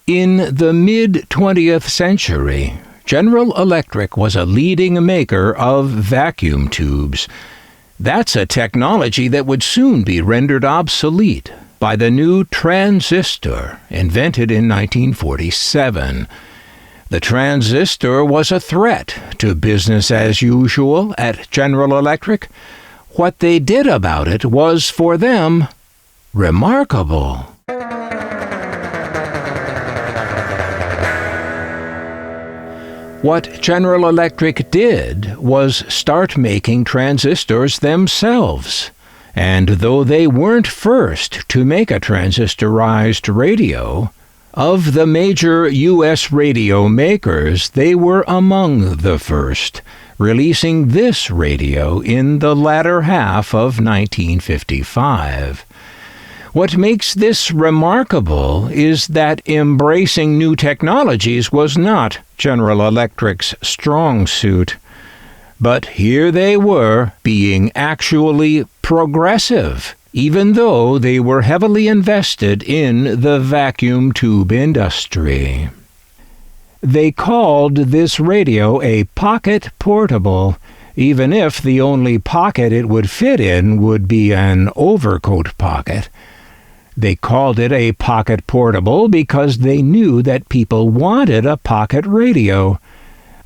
In the mid-20th century, General Electric was a leading maker of vacuum tubes. That's a technology that would soon be rendered obsolete by the new transistor, invented in 1947. The transistor was a threat to business as usual at General Electric. What they did about it was, for them, remarkable. What General Electric did was start making transistors themselves. And though they weren't first to make a transistorized radio, of the major U.S. radio makers, they were among the first, releasing this radio in the latter half of 1955. What makes this remarkable is that embracing new technologies was not General Electric's strong suit. But here they were, being actually progressive, even though they were heavily invested in the vacuum tube industry. They called this radio a pocket portable, even if the only pocket it would fit in would be an overcoat pocket. They called it a pocket portable because they knew that people wanted a pocket radio.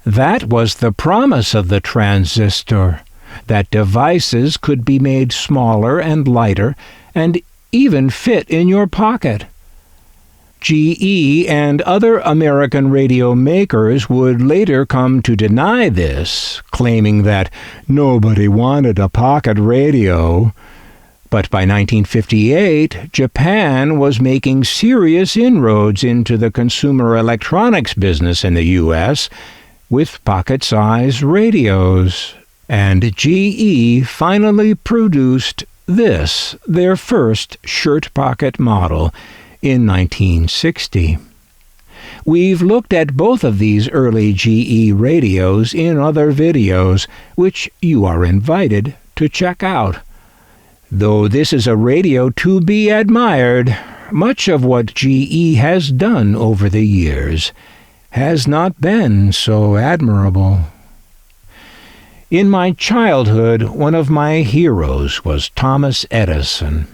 That was the promise of the transistor, that devices could be made smaller and lighter and even fit in your pocket. GE and other American radio makers would later come to deny this, claiming that nobody wanted a pocket radio. But by 1958, Japan was making serious inroads into the consumer electronics business in the U.S. with pocket-sized radios. And GE finally produced this, their first shirt pocket model, in 1960. We've looked at both of these early GE radios in other videos, which you are invited to check out. Though this is a radio to be admired, much of what GE has done over the years has not been so admirable. In my childhood, one of my heroes was Thomas Edison.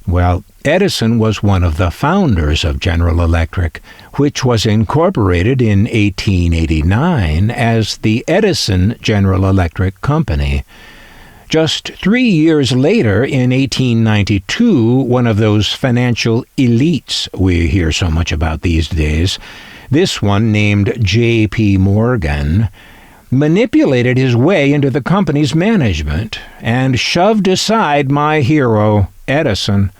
Well, Edison was one of the founders of General Electric, which was incorporated in 1889 as the Edison General Electric Company. Just 3 years later, in 1892, one of those financial elites we hear so much about these days, this one named J.P. Morgan, manipulated his way into the company's management and shoved aside my hero, Edison,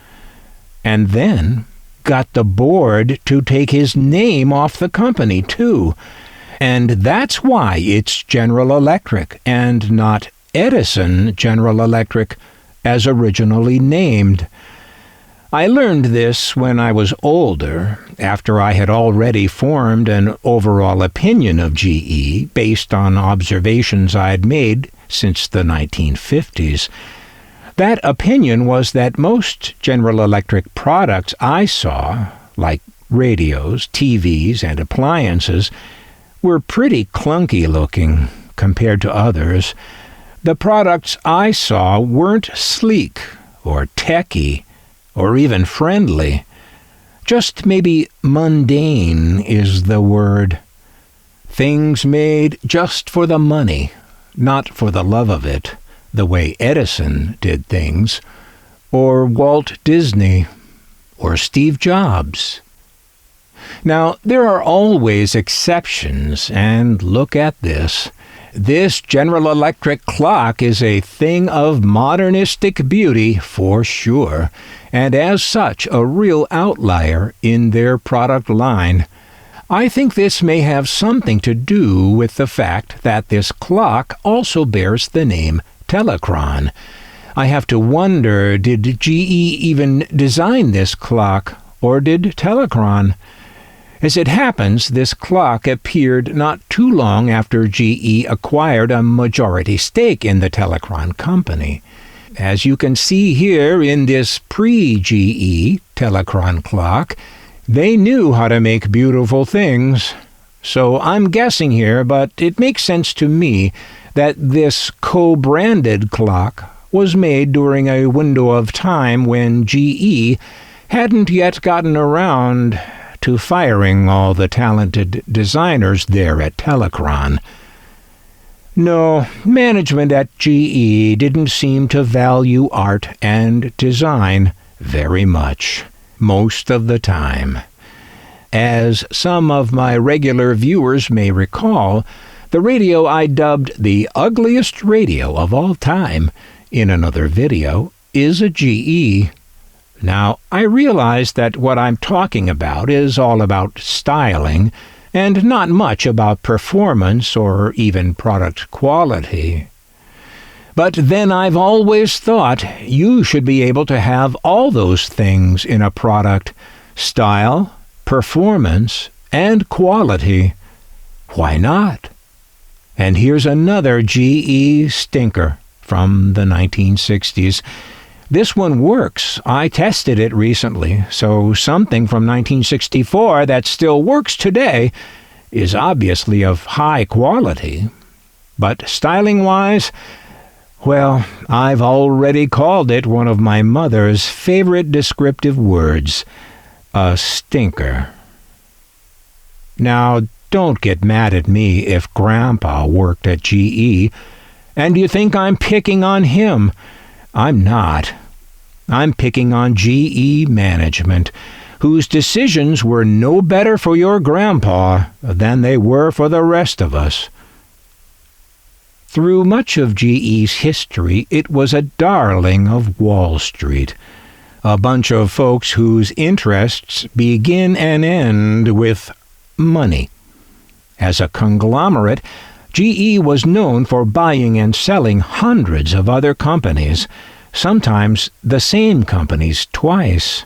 and then got the board to take his name off the company, too. And that's why it's General Electric and not Edison General Electric, as originally named. I learned this when I was older, after I had already formed an overall opinion of GE based on observations I'd made since the 1950s. That opinion was that most General Electric products I saw, like radios, TVs, and appliances, were pretty clunky looking compared to others. The products I saw weren't sleek or techy or even friendly. Just maybe mundane is the word. Things made just for the money, not for the love of it, the way Edison did things, or Walt Disney, or Steve Jobs. Now, there are always exceptions, and look at this. This General Electric clock is a thing of modernistic beauty for sure, and as such a real outlier in their product line. I think this may have something to do with the fact that this clock also bears the name Teleron. I have to wonder, did GE even design this clock, or did Teleron? As it happens, this clock appeared not too long after GE acquired a majority stake in the Teleron company. As you can see here in this pre-GE Teleron clock, They knew how to make beautiful things. So I'm guessing here, but it makes sense to me that this co-branded clock was made during a window of time when GE hadn't yet gotten around to firing all the talented designers there at Teleron. No, management at GE didn't seem to value art and design very much, most of the time. As some of my regular viewers may recall, the radio I dubbed the ugliest radio of all time in another video is a GE. Now, I realize that what I'm talking about is all about styling and not much about performance or even product quality. But then I've always thought you should be able to have all those things in a product: style, performance, and quality. Why not? And here's another GE stinker from the 1960s. This one works. I tested it recently, so something from 1964 that still works today is obviously of high quality. But styling-wise, well, I've already called it one of my mother's favorite descriptive words: a stinker. Now, don't get mad at me if Grandpa worked at GE, and you think I'm picking on him. I'm not. I'm picking on GE management, whose decisions were no better for your grandpa than they were for the rest of us. Through much of GE's history, it was a darling of Wall Street, a bunch of folks whose interests begin and end with money. As a conglomerate, GE was known for buying and selling hundreds of other companies, sometimes the same companies twice.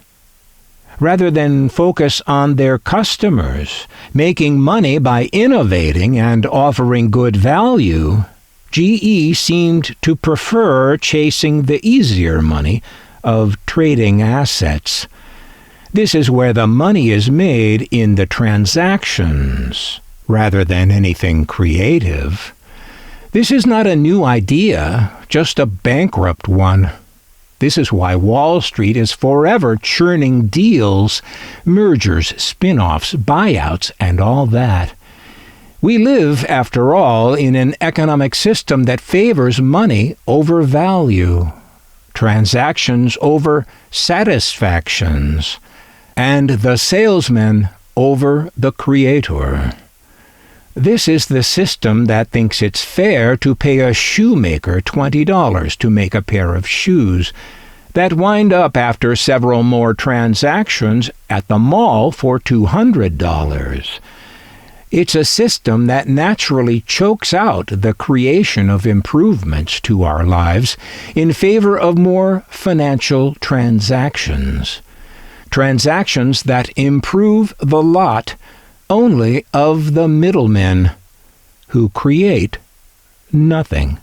Rather than focus on their customers, making money by innovating and offering good value, GE seemed to prefer chasing the easier money of trading assets. This is where the money is made in the transactions, rather than anything creative. This is not a new idea, just a bankrupt one. This is why Wall Street is forever churning deals, mergers, spin-offs, buyouts, and all that. We live, after all, in an economic system that favors money over value, transactions over satisfactions, and the salesman over the creator. This is the system that thinks it's fair to pay a shoemaker $20 to make a pair of shoes that wind up after several more transactions at the mall for $200. It's a system that naturally chokes out the creation of improvements to our lives in favor of more financial transactions. Transactions that improve the lot only of the middlemen, who create nothing.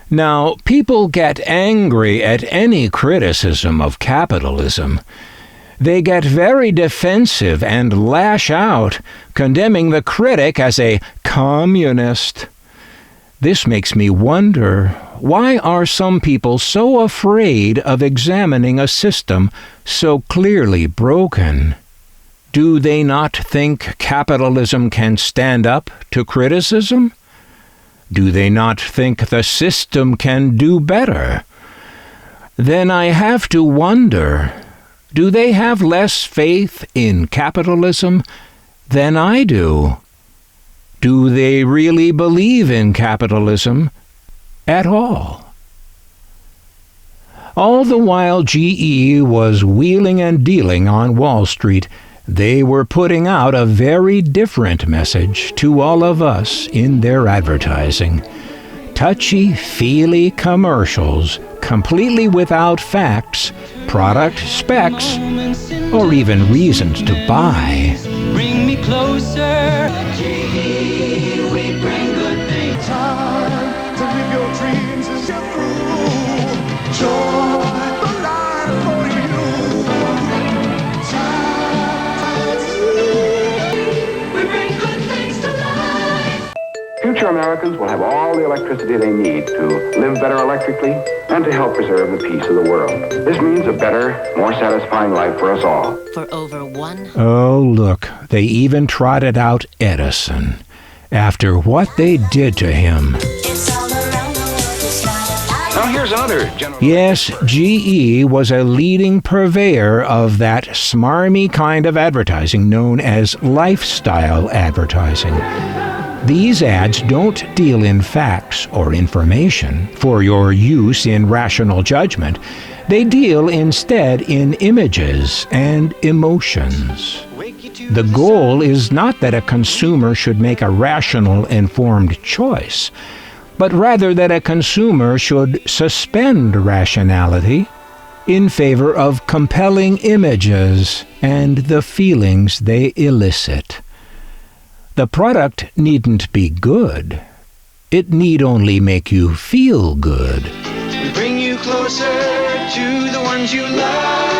Now, people get angry at any criticism of capitalism. They get very defensive and lash out, condemning the critic as a communist. This makes me wonder, why are some people so afraid of examining a system so clearly broken? Do they not think capitalism can stand up to criticism? Do they not think the system can do better? Then I have to wonder, do they have less faith in capitalism than I do? Do they really believe in capitalism at all? All the while GE was wheeling and dealing on Wall Street, they were putting out a very different message to all of us in their advertising. Touchy-feely commercials, completely without facts, product specs, or even reasons to buy. Bring me closer. GE, we bring good things. Time to live your dreams and get through. Joy, the life for you. Time. future Americans will have all the electricity they need to live better electrically and to help preserve the peace of the world. This means a better, more satisfying life for us all. For over one... Oh, look, they even trotted out Edison. After what they did to him. Now here's another general... Yes, GE was a leading purveyor of that smarmy kind of advertising known as lifestyle advertising. These ads don't deal in facts or information for your use in rational judgment. They deal instead in images and emotions. The goal is not that a consumer should make a rational, informed choice, but rather that a consumer should suspend rationality in favor of compelling images and the feelings they elicit. The product needn't be good. It need only make you feel good. We bring you closer to the ones you love.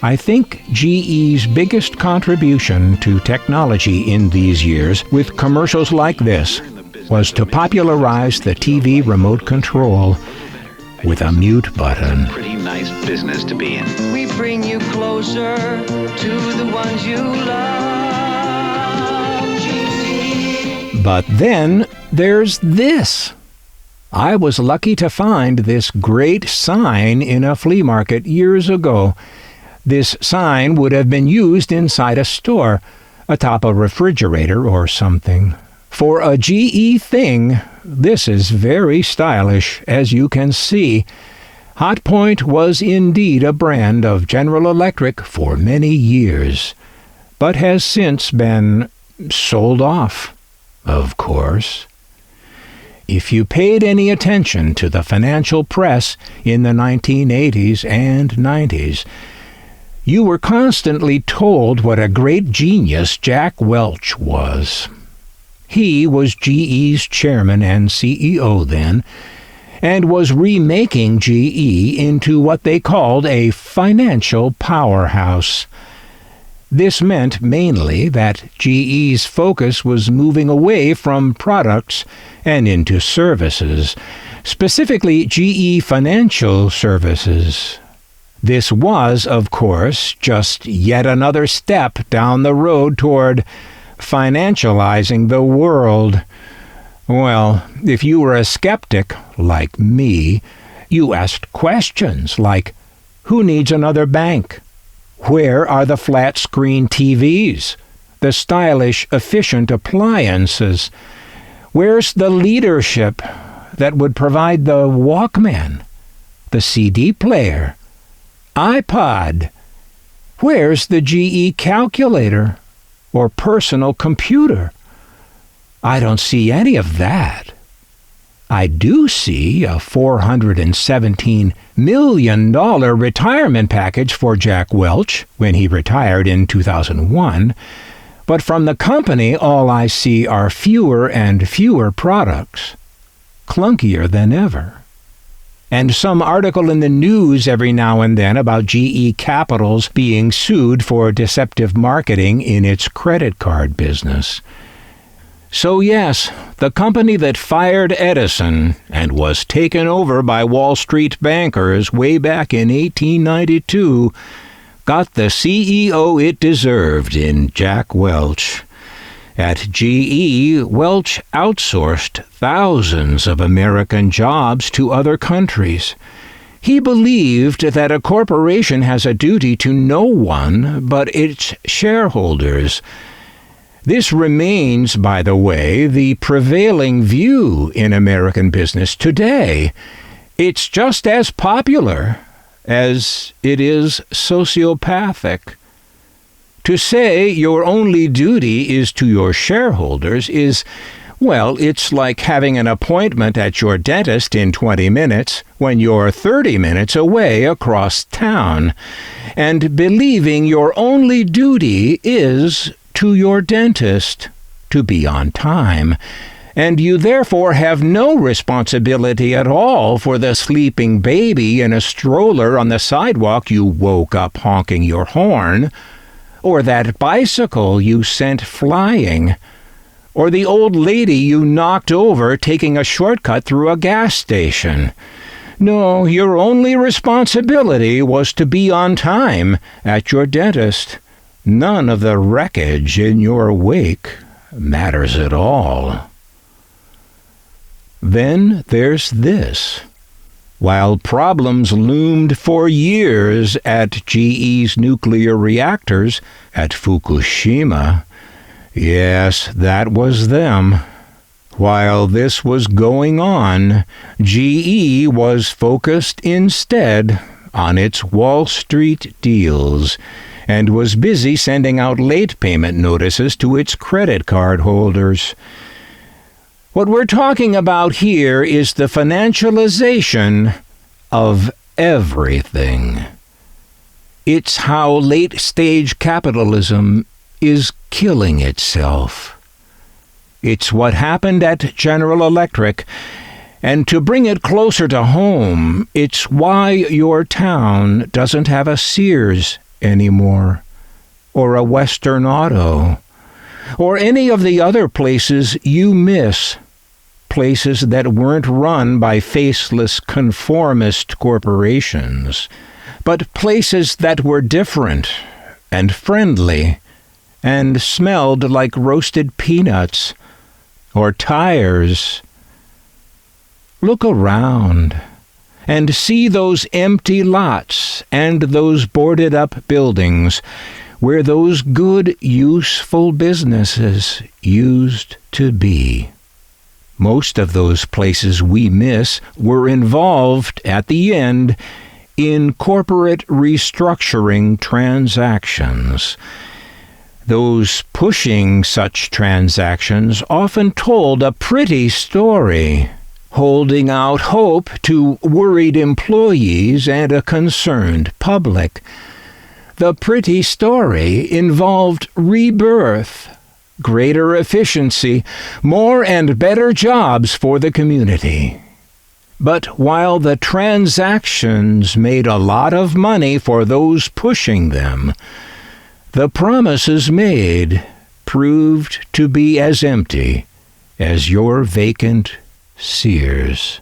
I think GE's biggest contribution to technology in these years, with commercials like this, was to popularize the TV remote control with a mute button. Pretty nice business to be in. We bring you closer to the ones you love. GE. But then there's this. I was lucky to find this great sign in a flea market years ago. This sign would have been used inside a store, atop a refrigerator or something. For a GE thing, this is very stylish, as you can see. Hotpoint was indeed a brand of General Electric for many years, but has since been sold off, of course. If you paid any attention to the financial press in the 1980s and 90s, you were constantly told what a great genius Jack Welch was. He was GE's chairman and CEO then, and was remaking GE into what they called a financial powerhouse. This meant mainly that GE's focus was moving away from products and into services, specifically GE Financial Services. This was, of course, just yet another step down the road toward financializing the world. Well, if you were a skeptic, like me, you asked questions like, who needs another bank? Where are the flat-screen TVs? The stylish, efficient appliances? Where's the leadership that would provide the Walkman, the CD player, iPod? Where's the GE calculator or personal computer? I don't see any of that. I do see a $417 million retirement package for Jack Welch when he retired in 2001, but from the company all I see are fewer and fewer products, clunkier than ever. And some article in the news every now and then about GE Capitals being sued for deceptive marketing in its credit card business. So yes, the company that fired Edison and was taken over by Wall Street bankers way back in 1892 got the CEO it deserved in Jack Welch. At GE, Welch outsourced thousands of American jobs to other countries. He believed that a corporation has a duty to no one but its shareholders. This remains, by the way, the prevailing view in American business today. It's just as popular as it is sociopathic. To say your only duty is to your shareholders is, well, it's like having an appointment at your dentist in 20 minutes when you're 30 minutes away across town, and believing your only duty is to your dentist to be on time, and you therefore have no responsibility at all for the sleeping baby in a stroller on the sidewalk you woke up honking your horn, or that bicycle you sent flying, or the old lady you knocked over taking a shortcut through a gas station. No, your only responsibility was to be on time at your dentist. None of the wreckage in your wake matters at all. Then there's this. While problems loomed for years at GE's nuclear reactors at Fukushima, yes, that was them. While this was going on, GE was focused instead on its Wall Street deals and was busy sending out late payment notices to its credit card holders. What we're talking about here is the financialization of everything. It's how late-stage capitalism is killing itself. It's what happened at General Electric, and to bring it closer to home, it's why your town doesn't have a Sears anymore, or a Western Auto, or any of the other places you miss, places that weren't run by faceless conformist corporations, but places that were different and friendly and smelled like roasted peanuts or tires. Look around and see those empty lots and those boarded-up buildings where those good, useful businesses used to be. Most of those places we miss were involved, at the end, in corporate restructuring transactions. Those pushing such transactions often told a pretty story, holding out hope to worried employees and a concerned public. The pretty story involved rebirth, greater efficiency, more and better jobs for the community. But while the transactions made a lot of money for those pushing them, the promises made proved to be as empty as your vacant Sears.